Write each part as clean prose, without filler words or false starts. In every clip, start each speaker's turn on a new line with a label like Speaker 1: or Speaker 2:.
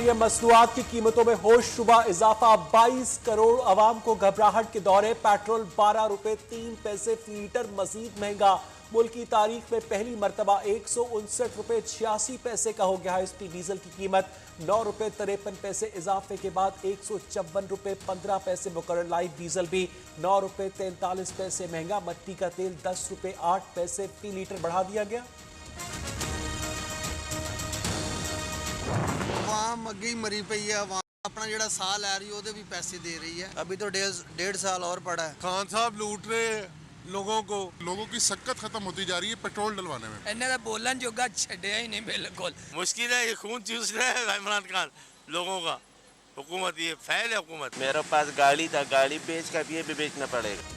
Speaker 1: Petroleum मसनूआत की कीमतों में होशरुबा इजाफा, 22 करोड़ अवाम को घबराहट के दौरे। पेट्रोल 12 रुपए 3 पैसे फी लीटर मजीद महंगा। मुल्क की तारीख में पहली मरतबा 159 रुपए 86 पैसे का हो गया है इसपी। डीजल की कीमत 9 रुपए 53 पैसे इजाफे के बाद 154 रुपए 15 पैसे मुकर्रर। लाइव डीजल भी 9 रुपए 43 पैसे महंगा। मट्टी का तेल 10 रुपए 8 पैसे फी लीटर बढ़ा दिया गया।
Speaker 2: आवाम अगे ही मरी पई है। आवाम अपना जो साह लै रही है भी पैसे दे रही है। अभी तो डेढ़ साल और पड़ा है।
Speaker 3: खान साहब लूट रहे हैं लोगों की सक्कत खत्म होती जा रही है पेट्रोल डलवाने में।
Speaker 4: इन्हें तो बोलन जोगा छड़िया ही नहीं। बिल्कुल
Speaker 5: मुश्किल है, ये खून चूस रहा है इमरान खान लोगों का। हुकूमत ये फैल है हुकूमत।
Speaker 6: मेरे पास गाड़ी था, गाड़ी बेच कर ये भी बेचना पड़ेगा।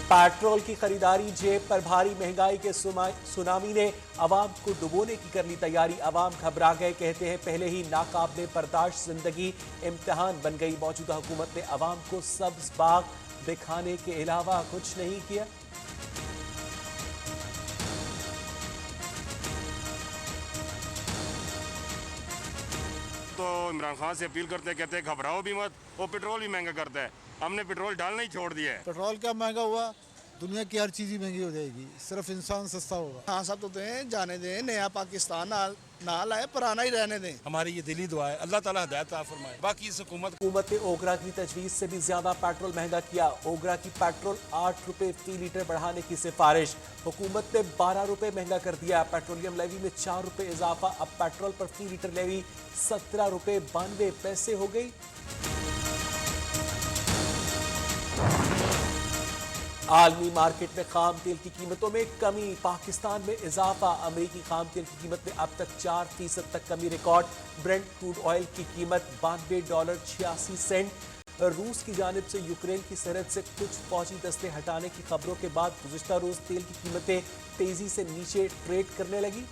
Speaker 1: पेट्रोल की खरीदारी, जेब पर भारी महंगाई के सुनामी ने अवाम को डुबोने की कर ली तैयारी। अवाम घबरा गए, कहते हैं पहले ही नाकाबिले बर्दाश्त जिंदगी इम्तिहान बन गई। मौजूदा हुकूमत ने अवाम को सब्ज बाग दिखाने के अलावा कुछ नहीं किया।
Speaker 7: तो इमरान खान से अपील करते कहते हैं घबराओ भी मत, वो पेट्रोल भी महंगा करता है। हमने पेट्रोल डालना ही छोड़ दिया है।
Speaker 8: पेट्रोल क्या महंगा हुआ, दुनिया की हर चीज़ ही महंगी हो जाएगी, सिर्फ इंसान सस्ता होगा।
Speaker 2: हाँ सब तो दें, जाने दें, नया पाकिस्तान ना लाए, पुराना ही रहने दें।
Speaker 9: हमारी ये दिली दुआ है, अल्लाह ताला हिदायत फरमाए। बाकी इस हुकूमत
Speaker 1: ने ओगरा की तजवीज़ से भी ज्यादा पेट्रोल महंगा किया। ओगरा की पेट्रोल 8 रुपए फी लीटर बढ़ाने की सिफारिश। हुकूमत ने 12 रुपए महंगा कर दिया। पेट्रोलियम लेवी में 4 रुपए इजाफा। अब पेट्रोल पर फी लीटर लेवी 17 रुपए 92 पैसे हो गई। आलमी मार्केट में खाम तेल की कीमतों में कमी, पाकिस्तान में इजाफा। अमेरिकी खाम तेल की कीमत में अब तक 4% तक कमी रिकॉर्ड। ब्रेंट क्रूड ऑयल की कीमत $92.86। रूस की जानिब से यूक्रेन की सरहद से कुछ फौजी दस्ते हटाने की खबरों के बाद गुज़िश्ता रोज तेल की कीमतें तेजी से नीचे ट्रेड करने लगी।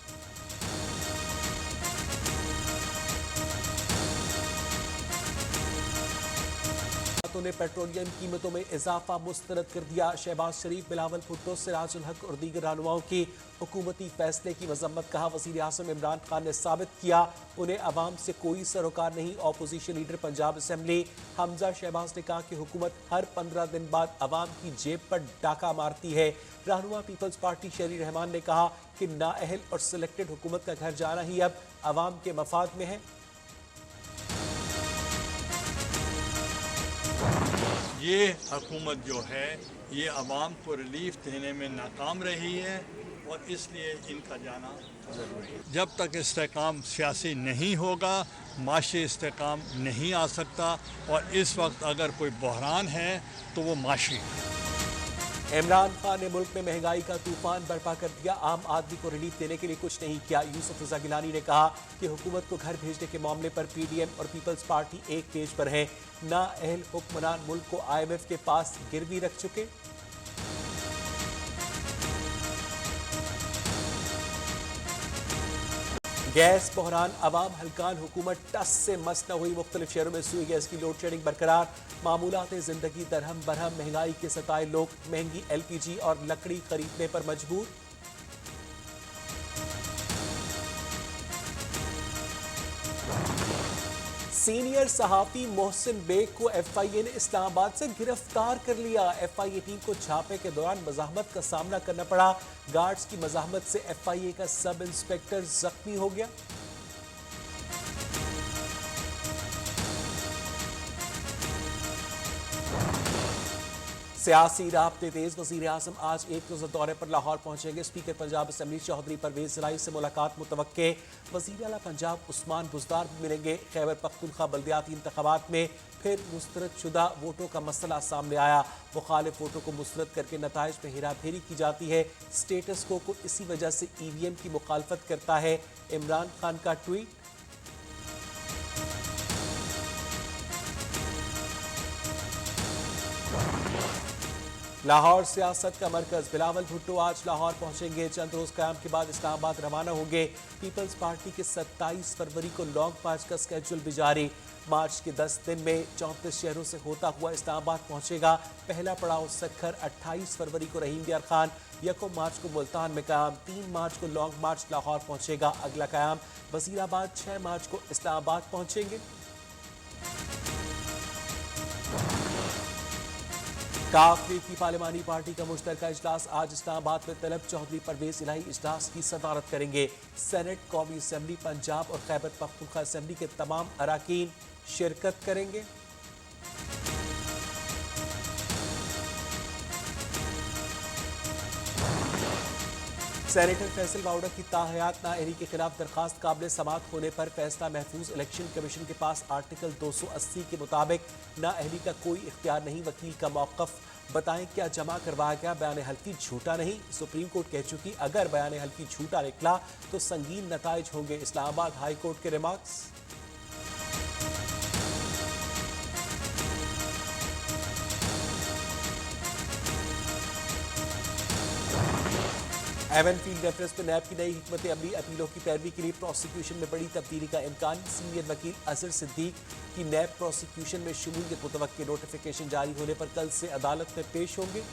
Speaker 1: ने पेट्रोलियम कीमतों में इजाफा मुस्तरद कर दिया। शहबाज शरीफ, बिलावल भुट्टो, सिराजुल हक और दीगर रहनुमाओं की हुकूमती फैसले की मजम्मत। कहा वज़ीर आज़म इमरान खान ने साबित किया उन्हें अवाम से कोई सरोकार नहीं। Opposition leader Punjab assembly Hamza Shahbaz ने कहा कि हुकूमत हर 15 दिन बाद अवाम की जेब पर डाका मारती है। रहनुमा पीपल्स पार्टी शरी रहमान ने कहा कि नाअहल और सिलेक्टेड हुकूमत का घर जाना ही अब अवाम के मफाद में है।
Speaker 10: ये हुकूमत जो है ये अवाम को रिलीफ देने में नाकाम रही है और इसलिए इनका जाना ज़रूरी है। जब तक इस्तेकाम सियासी नहीं होगा, माशी इस्तेकाम नहीं आ सकता और इस वक्त अगर कोई बहरान है तो वो माशी है।
Speaker 1: इमरान खान ने मुल्क में महंगाई का तूफान बर्पा कर दिया। आम आदमी को रिलीफ देने के लिए कुछ नहीं किया। यूसुफ रजा गिलानी ने कहा कि हुकूमत को घर भेजने के मामले पर पीडीएम और पीपल्स पार्टी एक पेज पर है। नाअहल हुक्मरान मुल्क को IMF के पास गिरवी रख चुके। गैस बहरान, अवाम हल्कान, हुकूमत टस से मस न हुई। मुख्तलिफ शहरों में सुई गैस की लोड शेडिंग बरकरार। मामूलात जिंदगी दरहम बरहम, महंगाई के सताए लोग महंगी LPG और लकड़ी खरीदने पर मजबूर। सीनियर सहाफी मोहसिन बेग को FIA ने इस्लामाबाद से गिरफ्तार कर लिया। FIA टीम को छापे के दौरान मज़ाहमत का सामना करना पड़ा। गार्ड्स की मज़ाहमत से FIA का सब इंस्पेक्टर जख्मी हो गया। सियासी राब्ते तेज, वज़ीर आज़म आज एक रोज़ा दौरे पर लाहौर पहुंचेंगे। स्पीकर पंजाब असम्बली चौधरी परवेज ज़राई से मुलाकात मुतवक्के। वज़ीर आला पंजाब उस्मान बुज़दार भी मिलेंगे। खैबर पख्तूनख्वा बल्दियाती इंतखाबात में फिर मुस्तरद शुदा वोटों का मसला सामने आया। मुखालिफ वोटों को मुस्तरद करके नताइज में हेराफेरी की जाती है। स्टेटस को इसी वजह से EVM की मुखालफत करता है। इमरान खान का ट्वीट। लाहौर सियासत का मरकज बिलावल भुट्टो आज लाहौर पहुंचेंगे। चंद रोज क्याम के बाद इस्लामाबाद रवाना होंगे। पीपल्स पार्टी के 27 फरवरी को लॉन्ग मार्च का स्केड्यूल भी जारी। मार्च के 10 दिन में 34 शहरों से होता हुआ इस्लामाबाद पहुंचेगा। पहला पड़ाव सक्खर 28 फरवरी को रहीम दियार खान, 1 मार्च को मुल्तान में क्याम, 3 मार्च को लॉन्ग मार्च लाहौर पहुंचेगा। अगला क्याम वजीराबाद 6 मार्च को इस्लामाबाद पहुंचेंगे। काफ लीग की पार्लिमानी पार्टी का मुश्तरका इजलास आज इस्लामाबाद में तलब चौधरी परवेज इलाही इजलास की सदारत करेंगे। सेनेट, कौमी असम्बली, पंजाब और खैबर पख्तूनख्वा असम्बली के तमाम अराकीन शिरकत करेंगे। सेनेटर फैसल वाउडा की ताहयात नाअहली के खिलाफ दरखास्त काबिल समात होने पर फैसला महफूज। इलेक्शन कमीशन के पास आर्टिकल 280 के मुताबिक नाअहली का कोई इख्तियार नहीं। वकील का मौक़िफ़, बताएं क्या जमा करवाया गया बयान हल्फी झूठा नहीं। सुप्रीम कोर्ट कह चुकी अगर बयान हल्फी झूठा निकला तो संगीन नताइज होंगे। इस्लामाबाद हाई कोर्ट के रिमार्क्स। एवन फील्ड रेफरेंस में नैब की नई हिकमत अमली, अपीलों की पैरवी के लिए प्रोसिक्यूशन में बड़ी तब्दीली का इम्कान। सीनियर वकील अजहर सिद्दीक की नैब प्रोसिक्यूशन में शमूलियत मुतवक्किल। नोटिफिकेशन जारी होने पर कल से अदालत में पेश होंगे।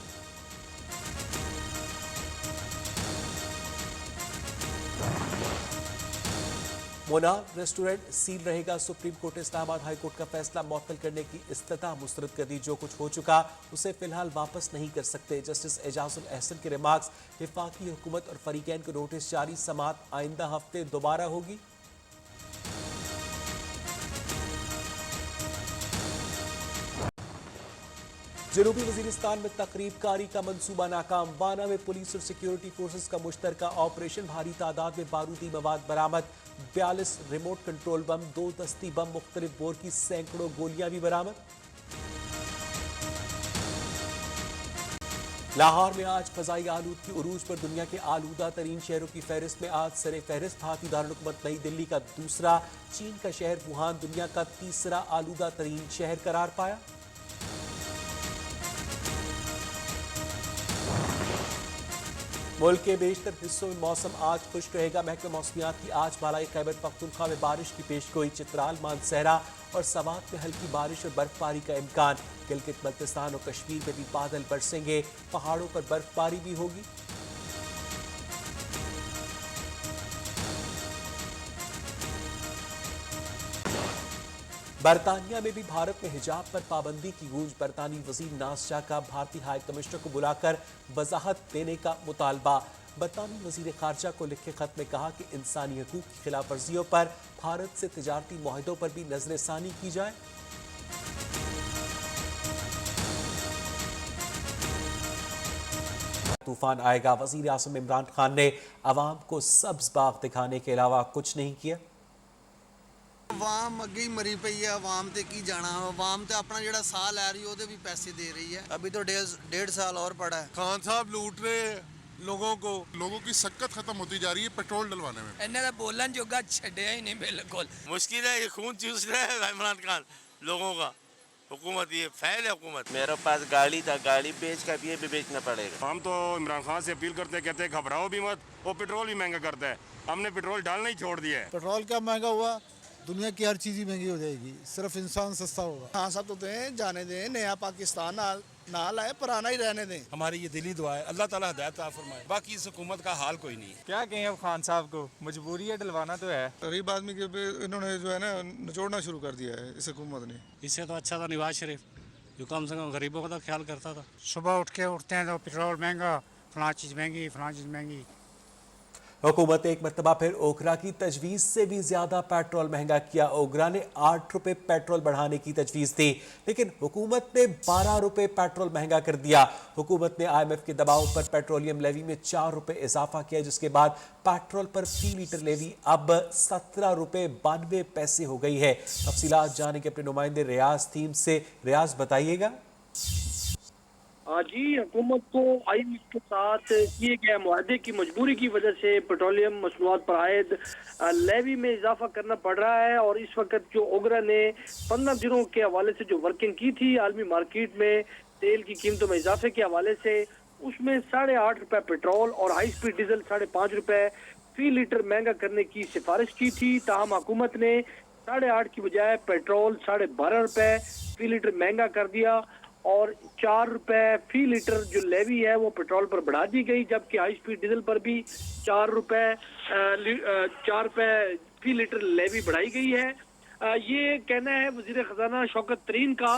Speaker 1: मोनाल रेस्टोरेंट सील रहेगा। सुप्रीम कोर्ट ने इस्लामाबाद हाई कोर्ट का फैसला मुअत्तल करने की इस्तता मुस्तरद कर दी। जो कुछ हो चुका उसे फिलहाल वापस नहीं कर सकते। जस्टिस एजाजुल एहसन के रिमार्क्स। वफाकी हुकूमत और फरीकैन को नोटिस जारी, समात आइंदा हफ्ते दोबारा होगी। जनूबी वजीरिस्तान में तकरीबकारी का मंसूबा नाकाम। वाना में पुलिस और सिक्योरिटी फोर्सेस का मुश्तरका ऑपरेशन, भारी तादाद में बारूदी मवाद बरामद। 42 रिमोट कंट्रोल बम, 2 दस्ती बम, मुख्तलिफ बोर की सैकड़ों गोलियां भी बरामद। लाहौर में आज फजाई आलूदगी उरूज पर। दुनिया के आलूदा तरीन शहरों की फहरिस्त में आज सरे फहरिस्त। भारतीय दारुल-हुकूमत नई दिल्ली का दूसरा, चीन का शहर वुहान दुनिया का तीसरा आलूदा तरीन शहर करार पाया। मुल्क के बेशतर हिस्सों में मौसम आज खुश्क रहेगा। महकमा मौसमियात की आज बालाई खैबर पख्तूनख्वा में बारिश की पेशगोई। चित्राल, मानसहरा और सवात में हल्की बारिश और बर्फबारी का इम्कान। गिलगित बल्तिस्तान और कश्मीर में भी बादल बरसेंगे। पहाड़ों पर बर्फबारी भी होगी। बरतानिया में भी भारत में हिजाब पर पाबंदी की गूंज। बरतानी वजीर नाज शाह का भारतीय हाई कमिश्नर को बुलाकर वजाहत देने का मुतालबा। बरतानी वजीर खारजा को लिखे खत में कहा कि इंसानी हकूक की खिलाफ वर्जियों पर भारत से तिजारती मुआहदों पर भी नजरसानी की जाए। तूफान आएगा। वजीर आज़म इमरान खान ने अवाम को सब्ज बाग दिखाने के अलावा कुछ नहीं किया।
Speaker 2: आवाम अगे ही मरी पई है। आवाम ते की जाना। आवाम ते अपना ਜਿਹੜਾ ਸਾਹ ਲੈ ਰਹੀ ਉਹਦੇ भी पैसे दे रही है। अभी तो 1.5 साल और पड़ा है।
Speaker 3: खान साहब लूट रहे लोगों की सक्कत खत्म होती जा रही है पेट्रोल डलवाने में।
Speaker 4: इन्हें तो बोलन जोगा छड़िया ही नहीं बिल्कुल।
Speaker 5: मुश्किल है, ये खून चूस रहा है इमरान खान लोगों का। हुकूमत ये फैल है हुकूमत।
Speaker 6: मेरे पास गाड़ी था, गाड़ी बेच कर भी बेचना पड़ेगा।
Speaker 7: हम तो इमरान खान से अपील करते कहते हैं घबराओ भी मत, वो पेट्रोल ही महंगा करता है। हमने पेट्रोल डालना ही छोड़ दिया है।
Speaker 8: पेट्रोल क्या महंगा हुआ, दुनिया की हर चीज़ ही महंगी हो जाएगी, सिर्फ इंसान सस्ता होगा।
Speaker 11: हाँ सब तो दें, जाने दें, नया पाकिस्तान ना लाए, पुराना ही रहने दें।
Speaker 9: हमारी ये दिली दुआ है, अल्लाह ताला हिदायत अता फरमाए। बाकी इस हुकूमत का हाल कोई नहीं है।
Speaker 12: क्या कहें अब खान साहब को, मजबूरी है, डलवाना तो है।
Speaker 11: गरीब आदमी के पे इन्होंने जो है ना निचोड़ना शुरू कर दिया है इस हुकूमत ने।
Speaker 13: इससे तो अच्छा था नवाज शरीफ, जो कम से कम गरीबों का तो ख्याल करता था।
Speaker 12: सुबह उठते हैं तो पेट्रोल महंगा, फलां चीज़ महंगी, फलां चीज़ महंगी।
Speaker 1: हुकूमत एक मरतबा फिर ओखरा की तजवीज़ से भी ज्यादा पेट्रोल महंगा किया। ओखरा ने 8 रुपए पेट्रोल बढ़ाने की तजवीज़ थी, लेकिन हुकूमत ने 12 रुपए पेट्रोल महंगा कर दिया। हुकूमत ने IMF के दबाव पर पेट्रोलियम लेवी में 4 रुपए इजाफा किया, जिसके बाद पेट्रोल पर फी लीटर लेवी अब 17 रुपए 92 पैसे हो गई है। तफसीलात जाने के अपने नुमाइंदे रियाज थीम से। रियाज बताइएगा।
Speaker 14: जी, हुकूमत को IMF के साथ किए गए मुआहदे की मजबूरी की वजह से पेट्रोलियम मसनूआत पर आयद लेवी में इजाफा करना पड़ रहा है। और इस वक्त जो ओगरा ने 15 दिनों के हवाले से जो वर्किंग की थी आलमी मार्केट में तेल की कीमतों में इजाफे के हवाले से उसमें 8.5 रुपए पेट्रोल और हाई स्पीड डीजल 5.5 रुपए फी लीटर महंगा करने की सिफारिश की थी। ताहम हुकूमत ने 8.5 की बजाय पेट्रोल 12.5 रुपए फी लीटर महंगा कर दिया और 4 रुपए फी लीटर जो लेवी है वो पेट्रोल पर बढ़ा दी गई, जबकि हाई स्पीड डीजल पर भी 4 रुपए फी लीटर लेवी बढ़ाई गई है। ये कहना है वजीर खजाना शौकत तरीन का